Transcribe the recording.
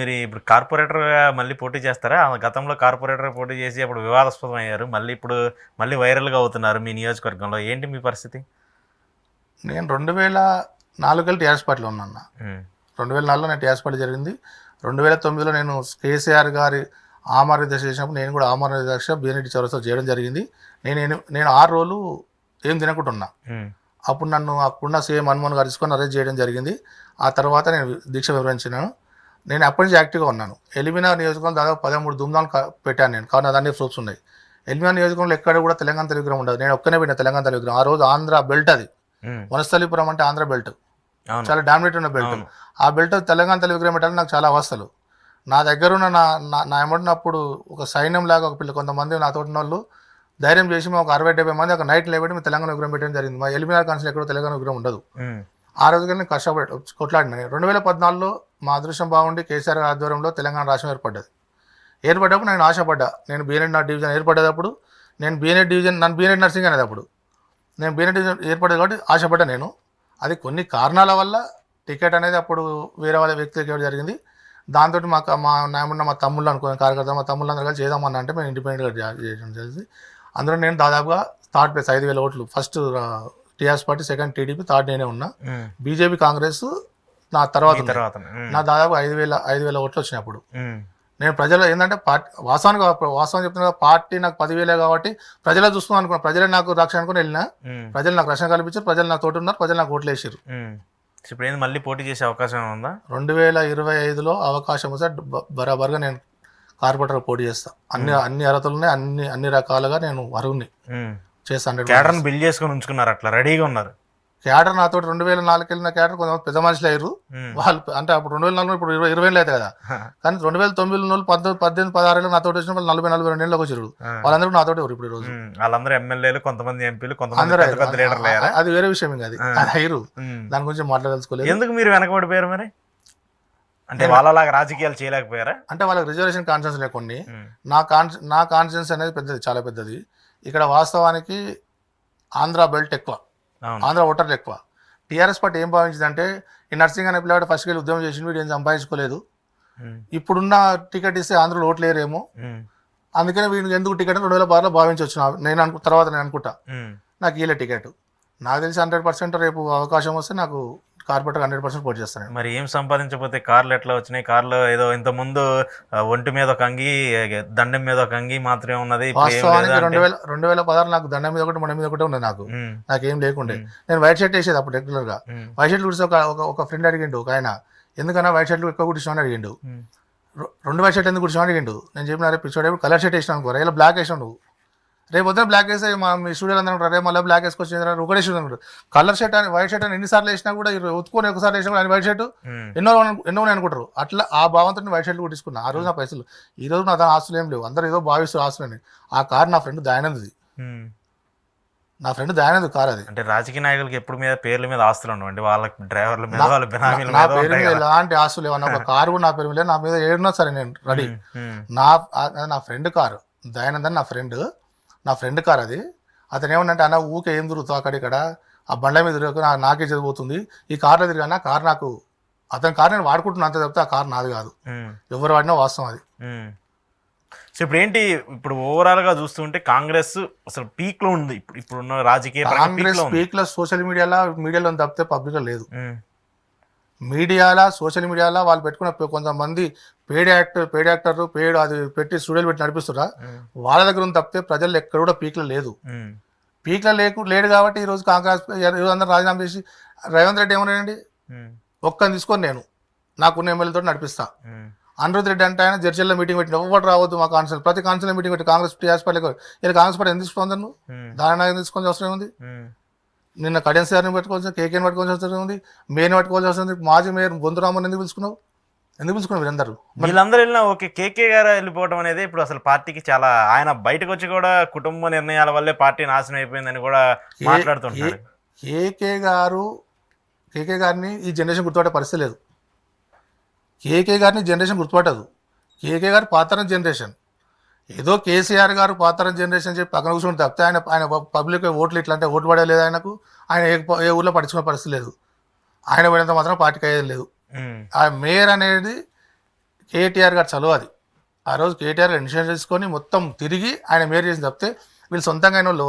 మీరు ఇప్పుడు కార్పొరేటర్గా మళ్ళీ పోటీ చేస్తారా? గతంలో కార్పొరేటర్గా పోటీ చేసి అప్పుడు వివాదాస్పదం అయ్యారు. మళ్ళీ వైరల్గా అవుతున్నారు మీ నియోజకవర్గంలో. ఏంటి మీ పరిస్థితి? నేను 2004 టీఆర్ఎస్ పార్టీలో ఉన్నాను. ఉమ్, 2004లో నేను టీఆర్ఎస్ పార్టీ జరిగింది. 2009లో నేను కేసీఆర్ గారి ఆమరణ దీక్ష చేసినప్పుడు నేను కూడా ఆమరణ దీక్ష బీఎన్టీ చౌరస్తా చేయడం జరిగింది. నేను 6 రోజులు ఏం తినకుంటున్నా. ఉమ్, అప్పుడు నన్ను అప్పుడున్న సీఎం మన్మోహన్ గారు తీసుకొని అరెస్ట్ చేయడం జరిగింది. ఆ తర్వాత నేను దీక్ష వివరించినాను. నేను అప్పటి నుంచి యాక్టివ్గా ఉన్నాను. ఎలిమినా నియోజకవర్గం దాదాపు 13 ధూమ్ధాలు పెట్టాను నేను. కావున దాన్ని ప్రూఫ్స్ ఉన్నాయి. ఎలిమినా నియోజకవర్గంలో ఎక్కడ కూడా తెలంగాణ తల్లి విగ్రహం ఉండదు. నేను ఒక్కనే పెట్టిన తెలంగాణ తల్లి విగ్రహం. ఆ రోజు ఆంధ్ర బెల్ట్ అది. వనస్థలీపురం అంటే ఆంధ్ర బెల్ట్, చాలా డామినేట్ ఉన్న బెల్ట్. ఆ బెల్ట్ తెలంగాణ తల్లి విగ్రహం పెట్టాలని నాకు చాలా అవస్థలు. నా దగ్గర ఉన్న నా ఎమ్మడినప్పుడు ఒక సైన్యం లాగా ఒక పిల్ల కొంతమంది నాతో ఉన్న వాళ్ళు ధైర్యం చేసి మేము ఒక 60-70 మంది ఒక నైట్ లేబట్టి మేము తెలంగాణ విగ్రహం పెట్టడం జరిగింది. మా ఎలిమినార్ కాన్సిల్ ఎక్కడో తెలంగాణ విగ్రహం ఉండదు. ఆ రోజుగా నేను కష్టపడి కొట్లాడినా. 2014లో మా అదృష్టం బాగుండి కేసీఆర్ ఆధ్వర్యంలో తెలంగాణ రాష్ట్రం ఏర్పడ్డప్పుడు నేను ఆశపడ్డా. నేను బీఎన్ఎడ్ డివిజన్ ఏర్పడేటప్పుడు నేను బీఎన్ఎడ్ డివిజన్ నన్ను బీఎన్ఎడ్ నర్సింగ్ అనేది అప్పుడు నేను బీఎన్ఎడ్ డివిజన్ ఏర్పడేది కాబట్టి ఆశపడ్డా నేను. అది కొన్ని కారణాల వల్ల టికెట్ అనేది అప్పుడు వేరే వాళ్ళ వ్యక్తికి ఇవ్వడం జరిగింది. దాంతో మా నాయమున్న మా తమ్ముళ్ళు అనుకున్న కార్యకర్త మా తమ్ముళ్ళందరూ కలిసి చేద్దామన్నా అంటే మేము ఇండిపెండెంట్గా చేయడం జరిగింది. అందులో నేను దాదాపుగా థర్డ్ ప్లేస్ 5,000 ఓట్లు. First TRS party, second TDP, third నేనే ఉన్నా. బీజేపీ కాంగ్రెస్ నా తర్వాత నా దాదాపు 5,000 ఓట్లు వచ్చినప్పుడు నేను ప్రజలు ఏంటంటే వాస్తవం చెప్తున్నా కదా, పార్టీ నాకు 10,000 కాబట్టి ప్రజలే చూస్తున్నాను అనుకున్నా. ప్రజలే నాకు రక్షణ అనుకుని వెళ్ళినా, ప్రజలు నాకు రక్షణ కల్పించారు, ప్రజలు నాకు తోటి ఉన్నారు, ప్రజలు నాకు ఓట్లు వేసారు. ఇప్పుడు ఏంది మళ్ళీ పోటీ చేసే అవకాశం ఉందా? 2025లో అవకాశం వస్తే బరాబర్గా నేను కార్పొరేటర్ పోటీ చేస్తాను. అన్ని అర్హతలు ఉన్నాయి, అన్ని రకాలుగా నేను అర్హుని చేస్తాను. క్యాడర్ని బిల్డ్ చేసుకొని ఉంచుకున్నారు, అట్లా రెడీగా ఉన్నారు. క్యాడర్ నాతో 2004 వెళ్ళిన క్యాడర్ కొంతమంది పెద్ద మనుషులు అయ్యారు. వాళ్ళు అంటే అప్పుడు 2004 ఇప్పుడు 20 ఏళ్ళు అయితే కదా. కానీ 2009 18, 16 నాతో వచ్చిన వాళ్ళు 40-42 ఏళ్ళకి వచ్చారు. వాళ్ళందరూ నాతో ఇప్పుడు ఈ రోజు వాళ్ళందరూ ఎమ్మెల్యేలు, కొంతమంది ఎంపీలు, కొంతమంది అది వేరే విషయం. ఇంకా అది అయ్యారు. దాని గురించి మాట్లాడదలుచుకోలేదు. ఎందుకు మీరు వెనకబడిపోయారు మరి? అంటే వాళ్ళలాగా రాజకీయాలు చేయలేకపోయారా? అంటే వాళ్ళకి రిజర్వేషన్ కాన్షియన్స్ లేకుండా నా కాన్షియన్స్ అనేది పెద్దది, చాలా పెద్దది. ఇక్కడ వాస్తవానికి ఆంధ్ర బెల్ట్ ఎక్కువ, ఆంధ్ర ఓటర్లు ఎక్కువ. టీఆర్ఎస్ పార్టీ ఏం భావించిందంటే ఈ నర్సింగ్ అనే పిల్లవాడు ఫస్ట్ వెళ్ళి ఉద్యమం చేసి వీడు ఏం సంపాదించుకోలేదు, ఇప్పుడున్న టికెట్ ఇస్తే ఆంధ్రలో ఓట్లు లేరేమో, అందుకని వీడికి ఎందుకు టికెట్ 2016లో భావించి వచ్చిన తర్వాత నేను అనుకుంటా నాకు వీళ్ళ టికెట్. నాకు తెలిసి 100% రేపు అవకాశం వస్తే నాకు కార్పొరేటర్ 100% పోటీ చేస్తాను. మరి ఏం సంపాదించకపోతే కార్లు ఎట్లా వచ్చినాయి? కార్లు ఏదో ఇంతకుముందు ఒంటి మీద ఒక అంగి, దండం మీద ఒక అంగి మాత్రమే ఉన్నది. వాస్తవానికి 2016 నాకు దండం మీద ఒకటి, మొండ మీద ఒకటి ఉన్నది. నాకేం లేకుండే. నేను వైట్ షర్ట్ వేసేది అప్పుడు రెగ్యులర్గా. వైట్ షర్ట్ కుడిస్తే ఒక ఫ్రెండ్ అడిగిండు, ఒక ఆయన, ఎందుకన్నా వైట్ షర్ట్లు ఎక్కువ కుట్టించామని అడిగిండు. 2 వైట్ షర్ట్ ఎందుకు కుట్టించామని అడిగిండు. నేను చెప్పిన రే పిచ్చోడే, కలర్ షర్ట్ వేసినా అనుకో, ఇలా బ్లాక్ వేసినావు నువ్వు, రేపు వద్ద బ్లాక్ వేస్తే మీ స్టూడియోలు అందరూ రేపు మళ్ళీ బ్లాక్ వేసుకొచ్చి ఒకటే షర్ట్ అనుకుంటారు. కలర్ షర్ట్ అని వైట్ షర్ట్ అని ఎన్నిసార్లు వేసినా కూడా ఉతుకొని ఒకసారి వేసినా కూడా వైట్ షర్ట్ ఎన్నో అనుకుంటారు. అట్లా ఆ భావంతో వైట్ షర్ట్లు కుట్టించుకున్నా. ఆ రోజు నా పైసలు, ఈ రోజు నా దాని ఆస్తులు ఏం లేవు. అందరూ ఏదో భావిస్తారు ఆస్తులని. ఆ కారు నా ఫ్రెండ్ దయానంద్ది, నా ఫ్రెండ్ దయానంద్ కారు అది. అంటే రాజకీయ నాయకులకి ఎప్పుడు మీద పేర్ల మీద ఆస్తులు ఉండవండి, వాళ్ళకి డ్రైవర్ల మీద, వాళ్ళ బినామీల నా పేరు మీద ఎలాంటి ఆస్తులు లేవన్నా. ఒక కారు కూడా నా పేరు మీద, నా మీద ఏడున్నా సరే నేను రెడీ. నా ఫ్రెండ్ కారు దయానంద్ అని నా ఫ్రెండ్ కార్ అది. అతను ఏమన్నంటే అన్న ఊకే ఏం తిరుగుతావు అక్కడిక్కడ, ఆ బండ్ల మీద తిరగకు, నాకే చదిపోతుంది, ఈ కార్లో తిరిగా కారు నాకు, అతని కారు నేను వాడుకుంటున్నా అంతే తప్పితే ఆ కారు నాది కాదు. ఎవరు వాడినా వాస్తవం అది. సో ఇప్పుడు ఏంటి, ఇప్పుడు ఓవరాల్ గా చూస్తుంటే కాంగ్రెస్ అసలు పీక్ లో ఉంది. ఇప్పుడున్న రాజకీయ కాంగ్రెస్ పీక్ లో సోషల్ మీడియాలో తప్పితే పబ్లిక్ లో లేదు. మీడియాలో, సోషల్ మీడియాలో వాళ్ళు పెట్టుకున్న కొంతమంది పేడ్ యాక్టర్లు అది పెట్టి స్టూడియోలు పెట్టి నడిపిస్తున్నా, వాళ్ళ దగ్గర ఉంది తప్పితే ప్రజలు ఎక్కడ కూడా పీక్లో లేదు. పీక్లో లేడు కాబట్టి ఈరోజు కాంగ్రెస్ అందరూ రాజీనామా చేసి రేవంత్ రెడ్డి ఏమన్నాడండి, ఒక్కని తీసుకొని నేను నాకున్న ఎమ్మెల్యేతో నడిపిస్తా. అనిరుద్ రెడ్డి అంటే ఆయన జడ్చల్లో మీటింగ్ పెట్టి ఎవరు రావద్దు మా కాన్సల్, ప్రతి కాన్సల్ మీటింగ్ పెట్టి కాంగ్రెస్ టీఆర్ఎస్ పార్టీ ఇలా కాంగ్రెస్ పార్టీ ఎందుకు తీసుకుంది, నువ్వు దాని తీసుకొని అవసరం ఉంది. నిన్న కడెన్స్ గారిని పెట్టుకోవాల్సింది, కేకేని పట్టుకోవాల్సి వస్తుంది ఉంది, మేయర్ని పట్టుకోవాల్సి వస్తుంది, మాజీ మేయర్ బొంతురామని ఎందుకు పిలుచుకున్నావు వీళ్ళందరూ వెళ్ళినా ఓకే. కేకే గారు వెళ్ళిపోవడం అనేది ఇప్పుడు అసలు పార్టీకి చాలా, ఆయన బయటకు వచ్చి కూడా కుటుంబ నిర్ణయాల వల్లే పార్టీ నాశనం అయిపోయిందని కూడా మాట్లాడుతుంటారు. కేకే గారిని ఈ జనరేషన్ గుర్తుపట్టే పరిస్థితి లేదు. కేకే గారిని జనరేషన్ గుర్తుపట్టదు. కేకే గారు పాతరం జనరేషన్. ఏదో కేసీఆర్ గారు పాతరం జనరేషన్ చెప్పి పక్కన కూర్చుంటే తప్పితే ఆయన పబ్లిక్ ఓట్లు ఇట్లా అంటే ఓటు పడలేదు ఆయనకు. ఆయన ఏ ఊళ్ళో పట్టించుకునే పరిస్థితి లేదు. ఆయన పడినంత మాత్రం పార్టీకి అయ్యేది లేదు. ఆ మేయర్ అనేది కేటీఆర్ గారు చదువు అది. ఆ రోజు కేటీఆర్ గారు ఇనిషియేటివ్ తీసుకొని మొత్తం తిరిగి ఆయన మేయర్ చేసి తప్పితే వీళ్ళు సొంతంగా అయిన వాళ్ళు